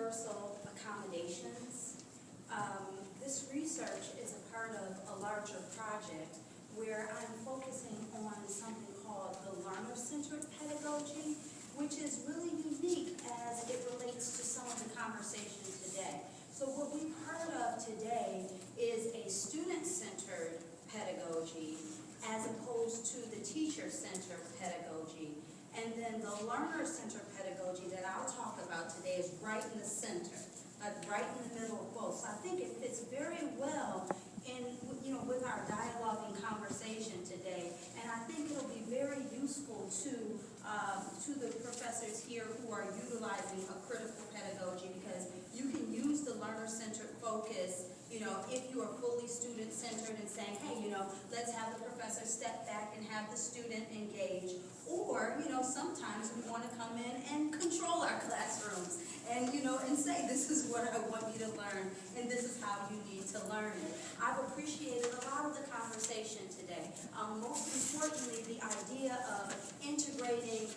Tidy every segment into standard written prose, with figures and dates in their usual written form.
universal accommodations. This research is a part of a larger project where I'm focusing on something called the learner-centered pedagogy, which is really unique as it relates to some of the conversation today. So what we've heard of today is a student-centered pedagogy as opposed to the teacher-centered pedagogy. And then the learner-centered pedagogy that I'll talk about today is right in the center, right in the middle of both. So I think it fits very well in, with our dialogue and conversation today. And I think it'll be very useful to the professors here who are utilizing a critical pedagogy, because you can use the learner-centered focus, if you are fully student-centered and saying, hey, let's have the professor step back and have the student engage. Or, sometimes we want to come in and control our classrooms and, and say, this is what I want you to learn and this is how you need to learn it. I've appreciated a lot of the conversation today. Most importantly, the idea of integrating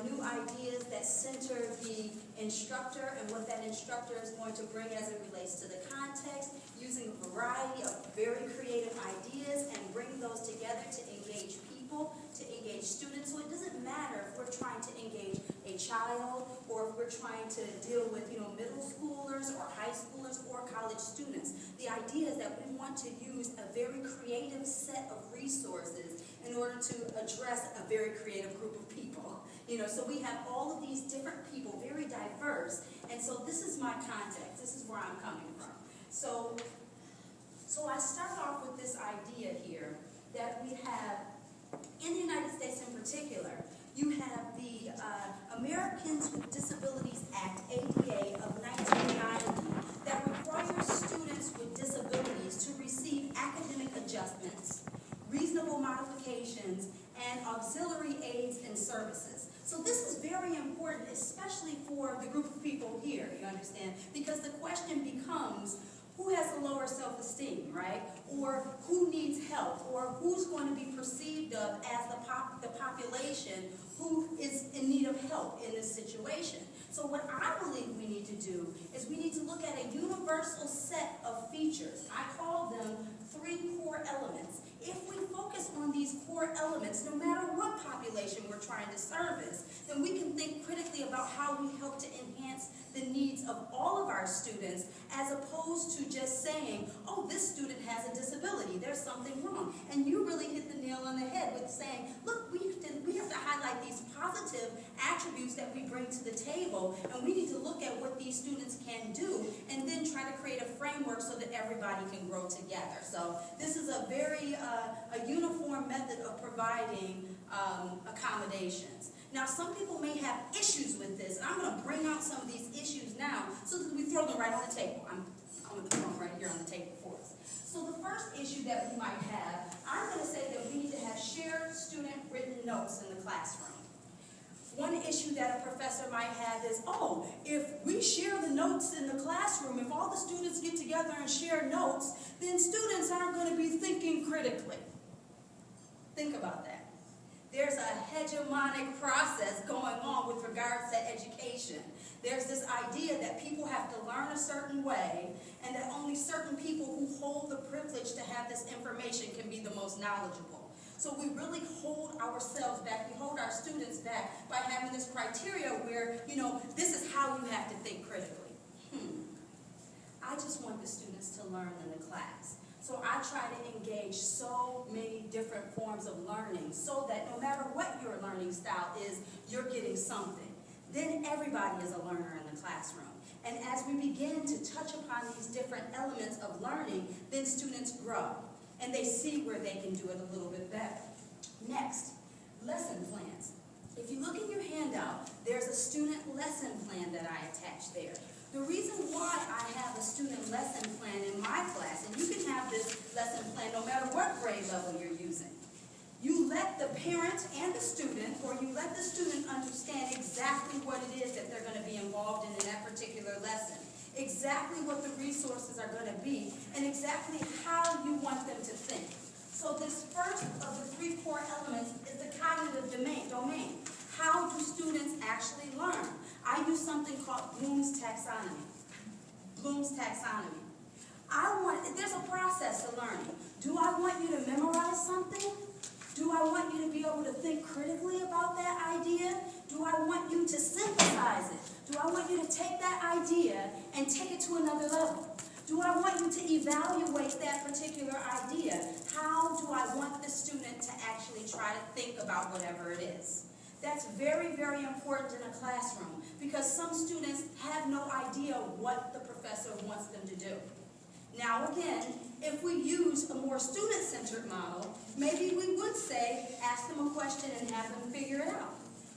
new ideas that center the instructor and what that instructor is going to bring as it relates to the context, using a variety of very creative ideas and bringing those together to engage people, to engage students. So it doesn't matter if we're trying to engage a child or if we're trying to deal with, middle schoolers or high schoolers or college students. The idea is that we want to use a very creative set of resources in order to address a very creative group of people. So we have all of these different people, very diverse, and so this is my context. This is where I'm coming from. So I start off with this idea here that we have, in the United States in particular, you have the Americans with Disabilities Act, ADA, of 1990, that requires students with disabilities to receive academic adjustments, reasonable modifications, and auxiliary aids and services. So this is very important, especially for the group of people here, you understand? Because the question becomes, who has a lower self-esteem, right? Or who needs help? Or who's going to be perceived of as the population who is in need of help in this situation? So what I believe we need to do is we need to look at a universal set of features. I call them 3 core elements. If we focus on these core elements, no matter what population we're trying to service, then we can think critically about how we help to enhance the needs of all of our students, as opposed to just saying, oh, this student has a disability, there's something wrong. And you really hit the nail on the head with saying, look, we have to highlight these positive attributes that we bring to the table, and we need to look at what these students can do, and then try to create a framework so that everybody can grow together. So this is a very a uniform method of providing accommodations. Now, some people may have issues with this, and I'm going to bring out some of these issues now so that we throw them right on the table. I'm going to throw them right here on the table for us. So the first issue that we might have, I'm going to say that we need to have shared student written notes in the classroom. One issue that a professor might have is, oh, if we share the notes in the classroom, if all the students get together and share notes, then students aren't going to be thinking critically. Think about that. There's a hegemonic process going on with regards to education. There's this idea that people have to learn a certain way, and that only certain people who hold the privilege to have this information can be the most knowledgeable. So we really hold ourselves back, we hold our students back by having this criteria where, this is how you have to think critically. I just want the students to learn in the class. So I try to engage so many different forms of learning so that no matter what your learning style is, you're getting something. Then everybody is a learner in the classroom. And as we begin to touch upon these different elements of learning, then students grow. And they see where they can do it a little bit better. Next, lesson plans. If you look in your handout, there's a student lesson plan that I attached there. The reason why I have a student lesson plan in my class, and you can have this lesson plan no matter what grade level you're using, you let the parent and the student, or you let the student understand exactly what it is that they're going to be involved in that particular lesson, exactly what the resources are going to be, and exactly how you want them to think. So this first of the 3 core elements is the cognitive domain. How do students actually learn? I use something called Bloom's taxonomy. Bloom's taxonomy. There's a process to learning. Do I want you to memorize something? Do I want you to be able to think critically about that idea? Do I want you to synthesize it? Do I want you to take that idea and take it to another level? Do I want you to evaluate that particular idea? How do I want the student to actually try to think about whatever it is? That's very, very important in a classroom because some students have no idea what the professor wants them to do. Now again, if we use a more student-centered model, maybe we would say, ask them a question and have them figure it out.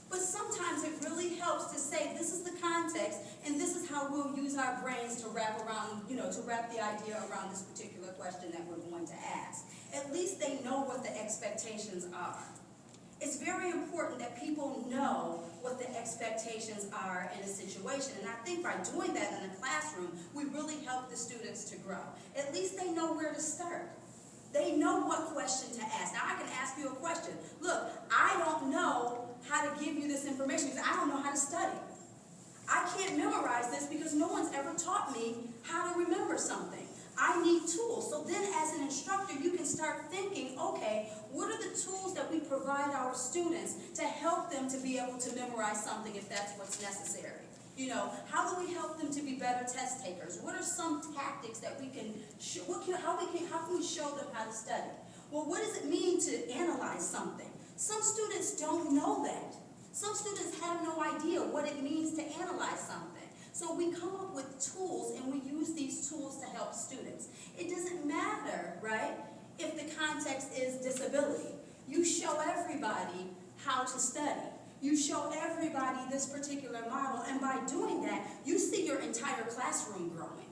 But sometimes it really helps to say, this is the context, and this is how we'll use our brains to wrap around, to wrap the idea around this particular question that we're going to ask. At least they know what the expectations are. It's very important that people know what the expectations are in a situation. And I think by doing that in the classroom, we really help the students to grow. At least they know where to start. They know what question to ask. Now, I can ask you a question. Look, I don't know how to give you this information because I don't know how to study. I can't memorize this because no one's ever taught me how to remember something. I need tools. So then as an instructor, you can start thinking, okay, what are the tools that we provide our students to help them to be able to memorize something if that's what's necessary? How do we help them to be better test takers? What are some tactics that we can, how can we show them how to study? Well, what does it mean to analyze something? Some students don't know that. Some students have no idea what it means to analyze something. So we come up with tools and we use these tools to help students. It doesn't matter, right, if the context is disability. You show everybody how to study. You show everybody this particular model, and by doing that, you see your entire classroom growing.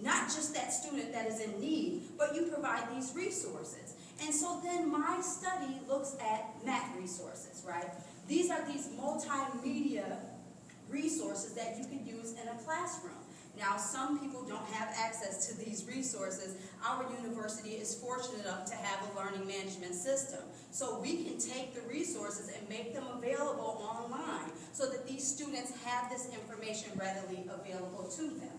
Not just that student that is in need, but you provide these resources. And so then my study looks at math resources, right? These are these multimedia resources that you can use in a classroom. Now, some people don't have access to these resources. Our university is fortunate enough to have a learning management system. So we can take the resources and make them available online so that these students have this information readily available to them.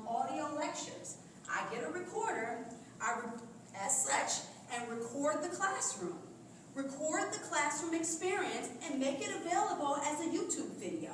Audio lectures. I get a recorder, as such, and record the classroom. Record the classroom experience and make it available as a YouTube video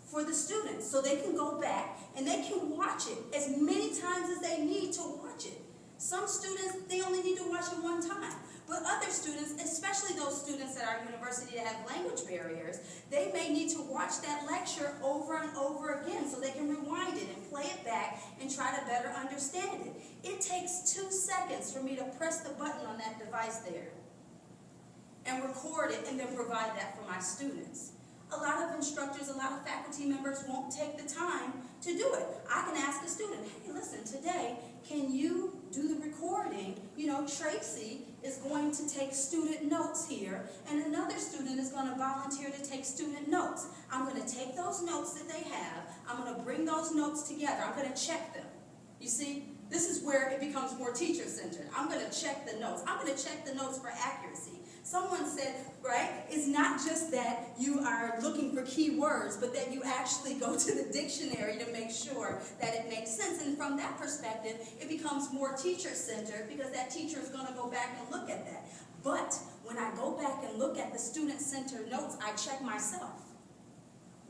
for the students so they can go back and they can watch it as many times as they need to watch it. Some students, they only need to watch it one time. But other students, especially those students at our university that have language barriers, they may need to watch that lecture over and over again so they can rewind it and play it back and try to better understand it. It takes 2 seconds for me to press the button on that device there and record it and then provide that for my students. A lot of instructors, a lot of faculty members won't take the time to do it. I can ask a student, hey, listen, today, can you do the recording? Tracy is going to take student notes here, and another student is going to volunteer to take student notes. I'm going to take those notes that they have, I'm going to bring those notes together, I'm going to check them. You see, this is where it becomes more teacher-centered. I'm going to check the notes. I'm going to check the notes for accuracy. Someone said, right, it's not just that you are looking for key words, but that you actually go to the dictionary to make sure that it makes sense. And from that perspective, it becomes more teacher-centered because that teacher is going to go back and look at that. But when I go back and look at the student-centered notes, I check myself.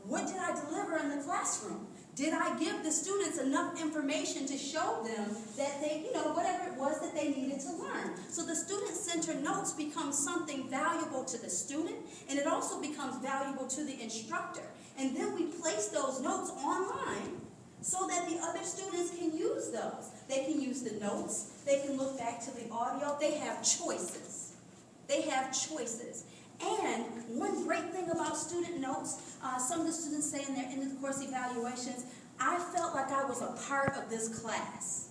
What did I deliver in the classroom? Did I give the students enough information to show them that they, whatever it was that they needed to learn? So the student-centered notes become something valuable to the student, and it also becomes valuable to the instructor. And then we place those notes online so that the other students can use those. They can use the notes. They can look back to the audio. They have choices. They have choices. And one great thing about student notes, some of the students say in their end of the course evaluations, I felt like I was a part of this class.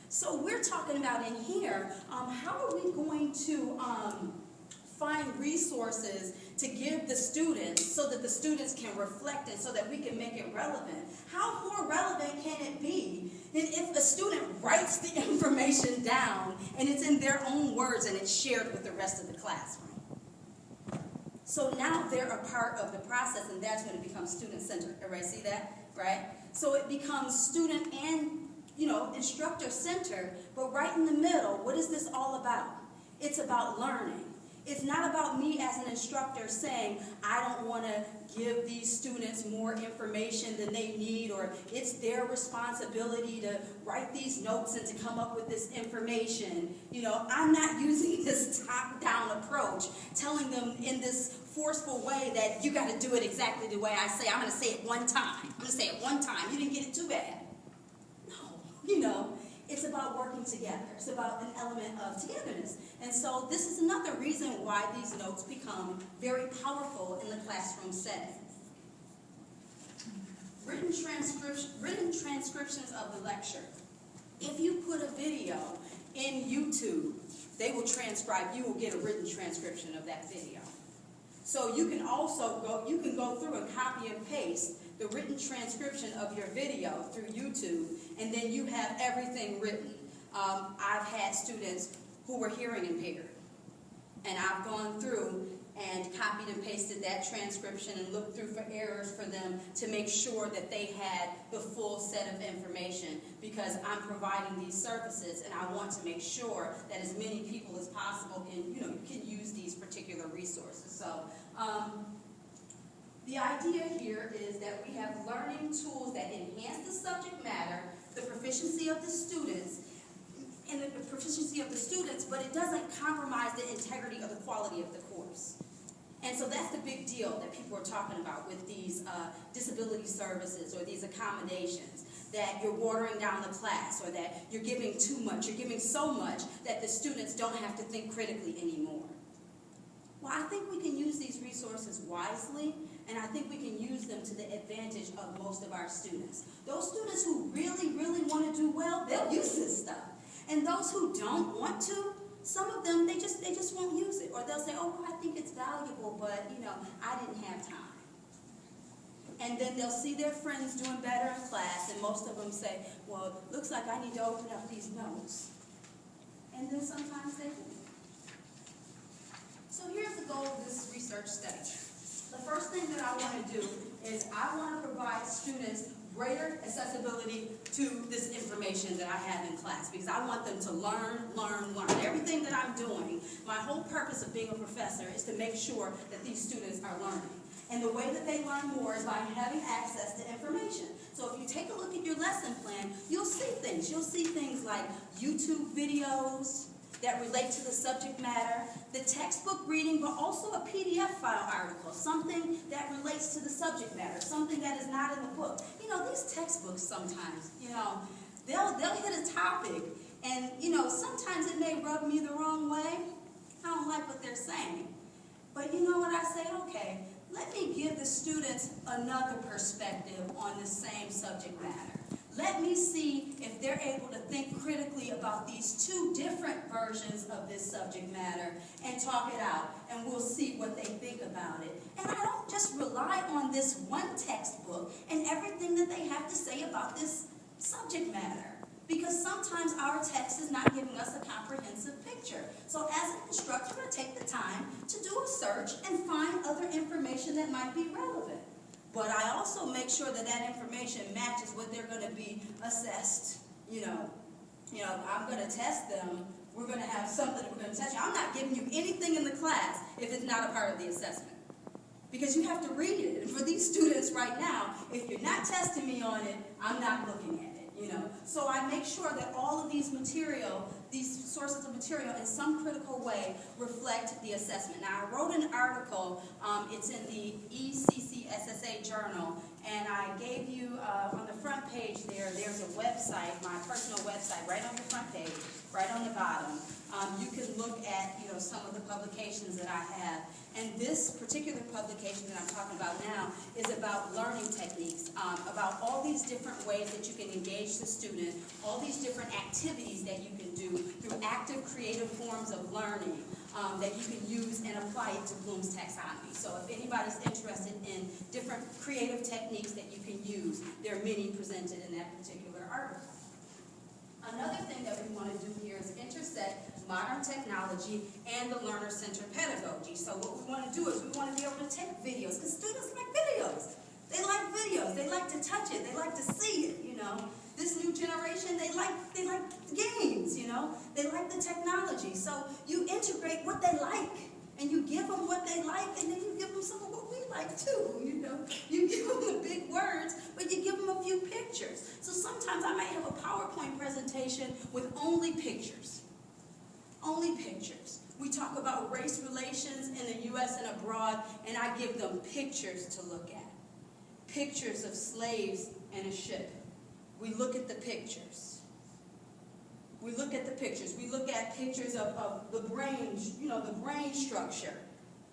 So we're talking about in here, how are we going to find resources to give the students so that the students can reflect it, so that we can make it relevant? How more relevant can it be if a student writes the information down and it's in their own words and it's shared with the rest of the classroom? So now they're a part of the process, and that's when it becomes student-centered. Everybody see that? Right? So it becomes student and, instructor-centered, but right in the middle, what is this all about? It's about learning. It's not about me as an instructor saying, I don't want to give these students more information than they need, or it's their responsibility to write these notes and to come up with this information. I'm not using this top-down approach, telling them in this forceful way that you got to do it exactly the way I say. I'm going to say it one time. I'm going to say it one time. You didn't get it too bad. No, it's about working together. It's about an element of togetherness. And so this is another reason why these notes become very powerful in the classroom setting. Written transcriptions of the lecture. If you put a video in YouTube, they will transcribe. You will get a written transcription of that video. So you can also go through and copy and paste the written transcription of your video through YouTube, and then you have everything written. I've had students who were hearing impaired, and I've gone through and copied and pasted that transcription and looked through for errors for them to make sure that they had the full set of information, because I'm providing these services and I want to make sure that as many people as possible can use these particular resources. So the idea here is that we have learning tools that enhance the subject matter, the proficiency of the students, but it doesn't compromise the integrity or the quality of the course. And so that's the big deal that people are talking about with these disability services or these accommodations, that you're watering down the class, or that you're giving too much, you're giving so much that the students don't have to think critically anymore. Well, I think we can use these resources wisely, and I think we can use them to the advantage of most of our students. Those students who really, really want to do well, they'll use this stuff. And those who don't want to, some of them, they just won't use it. Or they'll say, oh, I think it's valuable, but, I didn't have time. And then they'll see their friends doing better in class, and most of them say, well, it looks like I need to open up these notes. And then sometimes they do. So here's the goal of this research study. The first thing that I want to do is I want to provide students greater accessibility to this information that I have in class, because I want them to learn. Everything that I'm doing, my whole purpose of being a professor is to make sure that these students are learning. And the way that they learn more is by having access to information. So if you take a look at your lesson plan, you'll see things. You'll see things like YouTube videos that relate to the subject matter, the textbook reading, but also a PDF file article, something that relates to the subject matter, something that is not in the book. These textbooks sometimes, they'll hit a topic, and, sometimes it may rub me the wrong way. I don't like what they're saying. But you know what I say? Okay, let me give the students another perspective on the same subject matter. Let me see if they're able to think critically about these two different versions of this subject matter and talk it out, and we'll see what they think about it. And I don't just rely on this one textbook and everything that they have to say about this subject matter, because sometimes our text is not giving us a comprehensive picture. So as an instructor, I take the time to do a search and find other information that might be relevant. But I also make sure that that information matches what they're going to be assessed. I'm going to test them. We're going to have something that we're going to test you. I'm not giving you anything in the class if it's not a part of the assessment, because you have to read it. And for these students right now, if you're not testing me on it, I'm not looking at it. So I make sure that all of these sources of material in some critical way reflect the assessment. Now, I wrote an article, it's in the ECCSSA journal, and I gave you on the front page there's a website, my personal website, right on the front page, right on the bottom. You can look at some of the publications that I have. And this particular publication that I'm talking about now is about learning techniques, about all these different ways that you can engage the student, all these different activities that you can do through active creative forms of learning that you can use and apply it to Bloom's taxonomy. So if anybody's interested in different creative techniques that you can use, there are many presented in that particular article. Another thing that we want to do here is intersect modern technology, and the learner-centered pedagogy. So what we want to do is we want to be able to take videos, because students like videos. They like videos. They like to touch it. They like to see it, you know. This new generation, they like games, you know. They like the technology. So you integrate what they like, and you give them what they like, and then you give them some of what we like too, you know. You give them the big words, but you give them a few pictures. So sometimes I might have a PowerPoint presentation with only pictures. Only pictures. We talk about race relations in the U.S. and abroad, and I give them pictures to look at. Pictures of slaves and a ship. We look at the pictures. We look at the pictures. We look at pictures of the brain, you know, the brain structure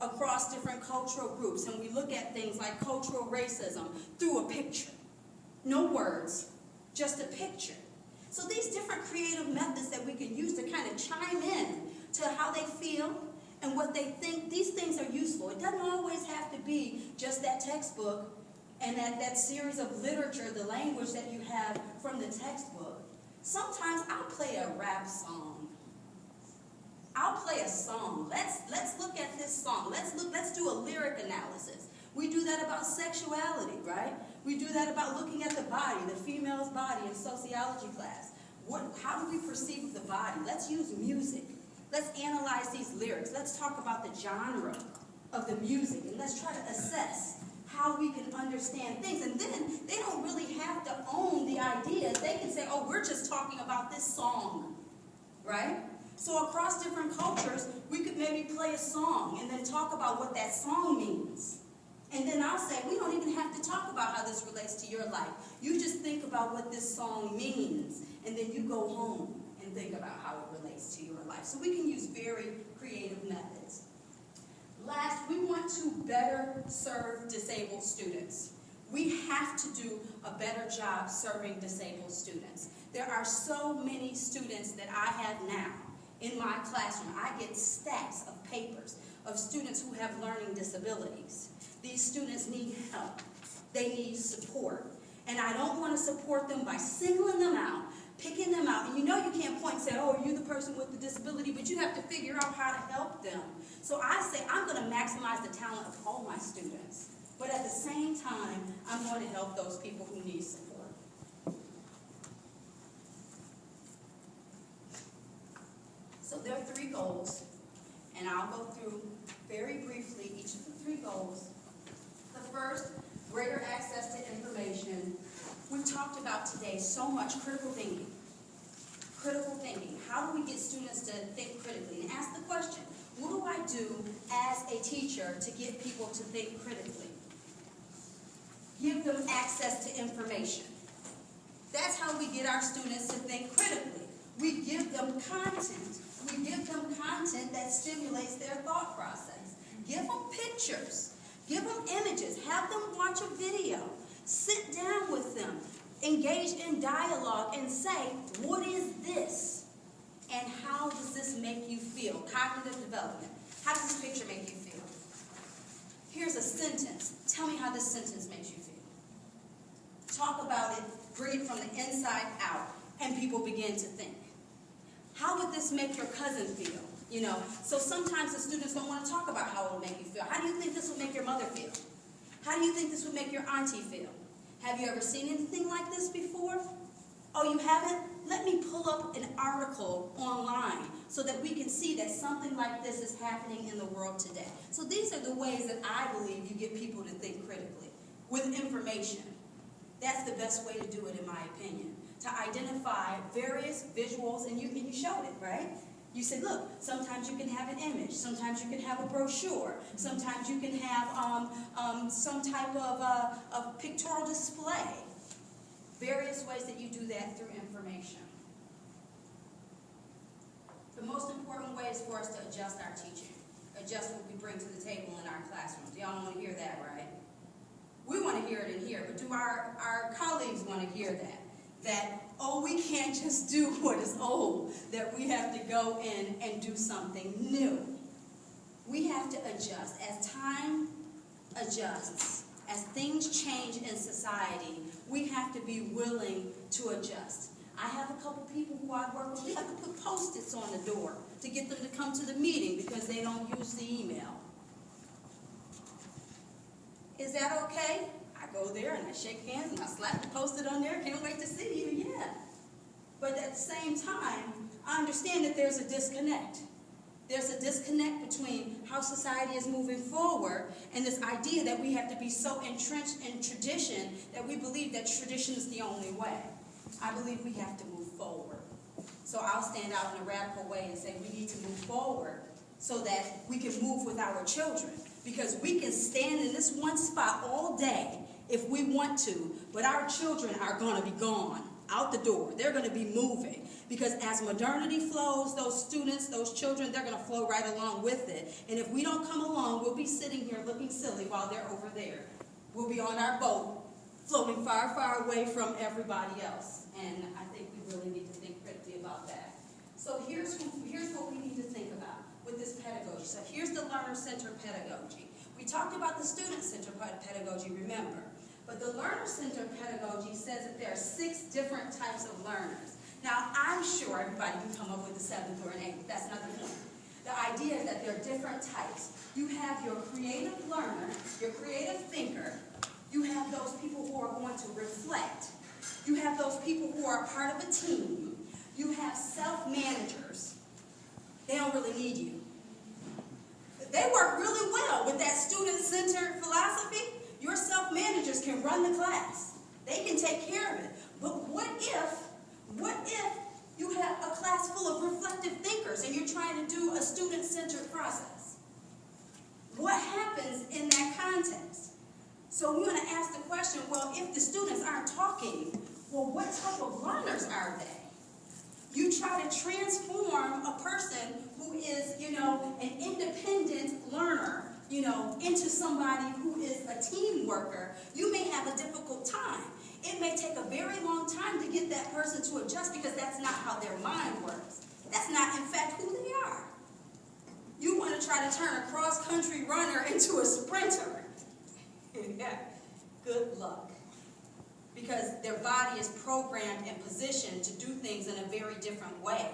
across different cultural groups. And we look at things like cultural racism through a picture. No words, just a picture. So these different creative methods that we can use to kind of chime in to how they feel and what they think, these things are useful. It doesn't always have to be just that textbook and that series of literature, the language that you have from the textbook. Sometimes I'll play a rap song. I'll play a song. Let's look at this song. Let's do a lyric analysis. We do that about sexuality, right? We do that about looking at the body, the female's body in sociology class. How do we perceive the body? Let's use music. Let's analyze these lyrics. Let's talk about the genre of the music, and let's try to assess how we can understand things. And then they don't really have to own the ideas. They can say, oh, we're just talking about this song, right? So across different cultures, we could maybe play a song and then talk about what that song means. And then I'll say, we don't even have to talk about how this relates to your life. You just think about what this song means, and then you go home and think about how it relates to your life. So we can use very creative methods. Last, we want to better serve disabled students. We have to do a better job serving disabled students. There are so many students that I have now in my classroom. I get stacks of papers of students who have learning disabilities. These students need help. They need support. And I don't want to support them by singling them out, picking them out. And you know you can't point and say, oh, you're the person with the disability, but you have to figure out how to help them. So I say I'm going to maximize the talent of all my students. But at the same time, I'm going to help those people who need support. So there are 3 goals, and I'll go through very briefly each of the 3 goals. The first, greater access to information. We've talked about today so much critical thinking. Critical thinking. How do we get students to think critically? And ask the question, what do I do as a teacher to get people to think critically? Give them access to information. That's how we get our students to think critically. We give them content. We give them content that stimulates their thought process. Give them pictures. Give them images. Have them watch a video. Sit down with them. Engage in dialogue and say, what is this? And how does this make you feel? Cognitive development. How does this picture make you feel? Here's a sentence. Tell me how this sentence makes you feel. Talk about it. Bring it from the inside out. And people begin to think. How would this make your cousin feel? You know, so sometimes the students don't want to talk about how it will make you feel. How do you think this would make your mother feel? How do you think this would make your auntie feel? Have you ever seen anything like this before? Oh, you haven't? Let me pull up an article online so that we can see that something like this is happening in the world today. So these are the ways that I believe you get people to think critically, with information. That's the best way to do it, in my opinion. To identify various visuals, and you showed it, right? You said, look, sometimes you can have an image, sometimes you can have a brochure, sometimes you can have some type of pictorial display. Various ways that you do that through information. The most important way is for us to adjust our teaching, adjust what we bring to the table in our classrooms. Y'all want to hear that, right? We want to hear it in here, but do our colleagues want to hear that? That, oh, we can't just do what is old, that we have to go in and do something new. We have to adjust. As time adjusts, as things change in society, we have to be willing to adjust. I have a couple people who I work with. We have to put Post-its on the door to get them to come to the meeting because they don't use the email. Is that okay? I go there and I shake hands and I slap the Post-it on there. Can't wait to see you. Yeah. But at the same time, I understand that there's a disconnect. There's a disconnect between how society is moving forward and this idea that we have to be so entrenched in tradition that we believe that tradition is the only way. I believe we have to move forward. So I'll stand out in a radical way and say we need to move forward so that we can move with our children. Because we can stand in this one spot all day if we want to, but our children are going to be gone, out the door. They're going to be moving. Because as modernity flows, those students, those children, they're going to flow right along with it. And if we don't come along, we'll be sitting here looking silly while they're over there. We'll be on our boat, floating far, far away from everybody else. And I think we really need to think critically about that. So here's what we need to think about with this pedagogy. So here's the learner-centered pedagogy. We talked about the student-centered pedagogy, remember. But the learner-centered pedagogy says that there are 6 different types of learners. Now, I'm sure everybody can come up with a 7th or an 8th. That's not the point. The idea is that there are different types. You have your creative learner, your creative thinker. You have those people who are going to reflect. You have those people who are part of a team. You have self-managers. They don't really need you. They work really well with that student-centered philosophy. Your self-managers can run the class. They can take care of it. But what if you have a class full of reflective thinkers and you're trying to do a student-centered process? What happens in that context? So we want to ask the question, well, if the students aren't talking, well, what type of learners are they? You try to transform a person who is, an independent learner, into somebody who is a team worker, you may have a difficult time. It may take a very long time to get that person to adjust because that's not how their mind works. That's not, in fact, who they are. You want to try to turn a cross-country runner into a sprinter. Yeah. Good luck. Because their body is programmed and positioned to do things in a very different way.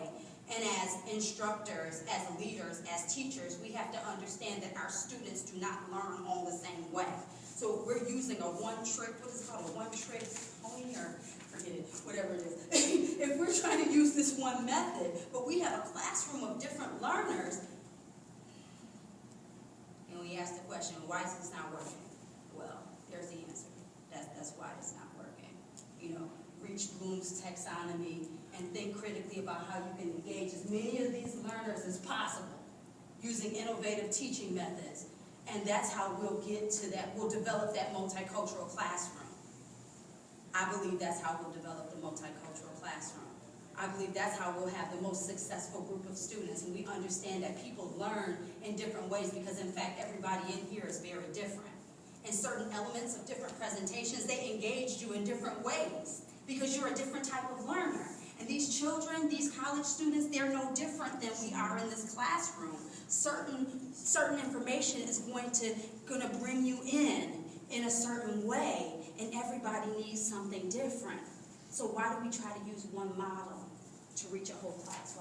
And as instructors, as leaders, as teachers, we have to understand that our students do not learn all the same way. So if we're using a one-trick, what is it called, a one-trick pony, or forget it, whatever it is. If we're trying to use this one method, but we have a classroom of different learners, and we ask the question, why is this not working? Well, there's the answer. That's why it's not working. Reach Bloom's taxonomy and think critically about how you can engage as many of these learners as possible using innovative teaching methods. And that's how we'll get to that, we'll develop that multicultural classroom. I believe that's how we'll develop the multicultural classroom. I believe that's how we'll have the most successful group of students, and we understand that people learn in different ways because, in fact, everybody in here is very different. And certain elements of different presentations, they engage you in different ways because you're a different type of learner. And these children, these college students, they're no different than we are in this classroom. Certain information is going to bring you in a certain way, and everybody needs something different. So why do we try to use one model to reach a whole class?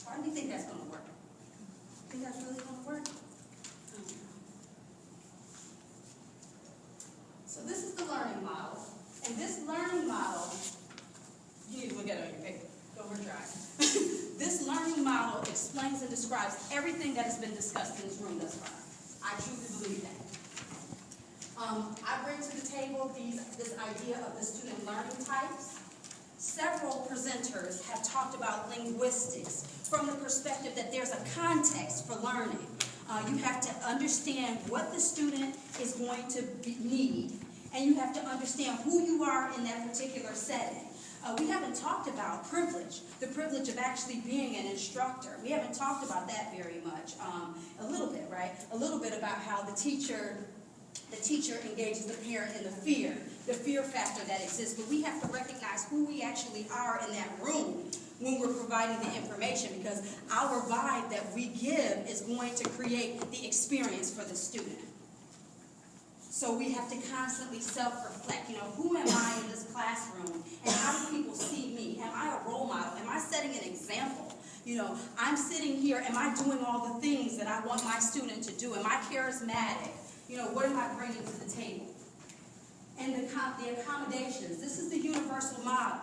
Why do you think that's going to work? Think that's really going to work? So this is the learning model, and this learning model, you need to look at it on your paper. Go over dry. This learning model explains and describes everything that has been discussed in this room thus far. I truly believe that. I bring to the table this idea of the student learning types. Several presenters have talked about linguistics from the perspective that there's a context for learning. You have to understand what the student is going to need, and you have to understand who you are in that particular setting. We haven't talked about privilege, the privilege of actually being an instructor. We haven't talked about that very much. A little bit, right? A little bit about how the teacher engages the parent in the fear factor that exists. But we have to recognize who we actually are in that room when we're providing the information, because our vibe that we give is going to create the experience for the student. So we have to constantly self-reflect, who am I in this classroom, and how do people see You know, I'm sitting here, am I doing all the things that I want my student to do? Am I charismatic? You know, what am I bringing to the table? And the accommodations, this is the universal model.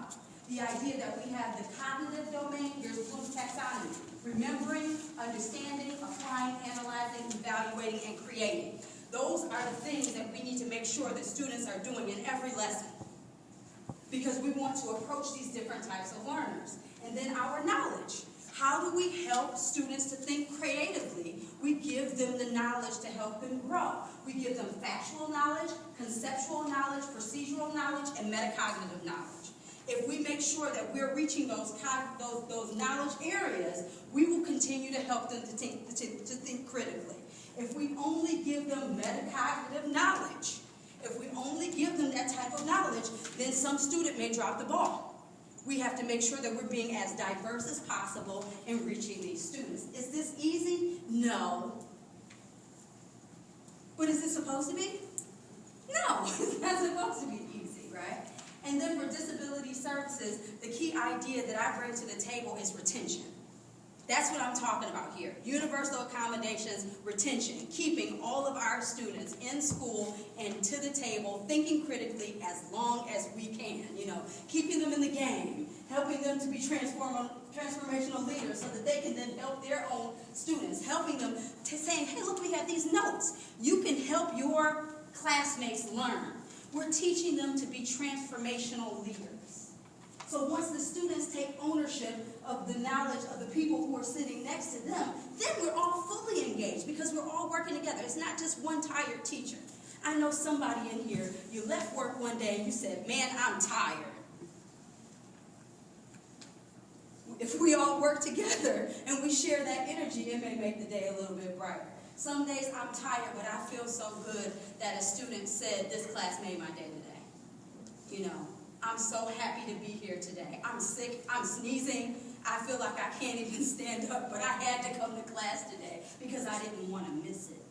The idea that we have the cognitive domain, here's Bloom's taxonomy. Remembering, understanding, applying, analyzing, evaluating, and creating. Those are the things that we need to make sure that students are doing in every lesson. Because we want to approach these different types of learners. And then our knowledge. How do we help students to think creatively? We give them the knowledge to help them grow. We give them factual knowledge, conceptual knowledge, procedural knowledge, and metacognitive knowledge. If we make sure that we're reaching those knowledge areas, we will continue to help them to think critically. If we only give them metacognitive knowledge, if we only give them that type of knowledge, then some student may drop the ball. We have to make sure that we're being as diverse as possible in reaching these students. Is this easy? No. But is it supposed to be? No, it's not supposed to be easy, right? And then for disability services, the key idea that I bring to the table is retention. That's what I'm talking about here. Universal accommodations, retention, keeping all of our students in school and to the table, thinking critically as long as we can. You know, keeping them in the game, helping them to be transformational leaders so that they can then help their own students, helping them to saying, hey, look, we have these notes. You can help your classmates learn. We're teaching them to be transformational leaders. So once the students take ownership of the knowledge of the people who are sitting next to them, then we're all fully engaged because we're all working together. It's not just one tired teacher. I know somebody in here, you left work one day and you said, man, I'm tired. If we all work together and we share that energy, it may make the day a little bit brighter. Some days I'm tired, but I feel so good that a student said, this class made my day today. You know, I'm so happy to be here today. I'm sick, I'm sneezing, I feel like I can't even stand up, but I had to come to class today because I didn't want to miss it.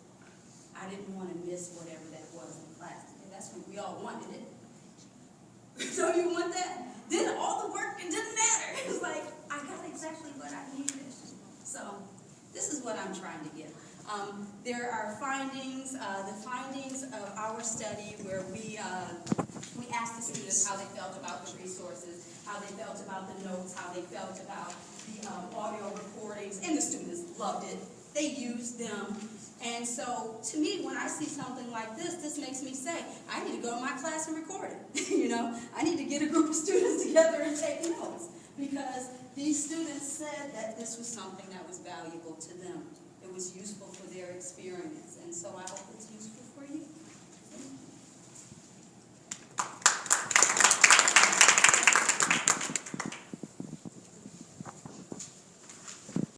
I didn't want to miss whatever that was in class today. That's what we all wanted it. So you want that? Then all the work, it didn't matter. It's like, I got exactly what I needed. So this is what I'm trying to get. There are findings, the findings of our study where we asked the students how they felt about the resources, how they felt about the notes, how they felt about the audio recordings, and the students loved it. They used them. And so, to me, when I see something like this makes me say, I need to go to my class and record it. You know, I need to get a group of students together and take notes. Because these students said that this was something that was valuable to them. It was useful for their experience. And so I hope it's useful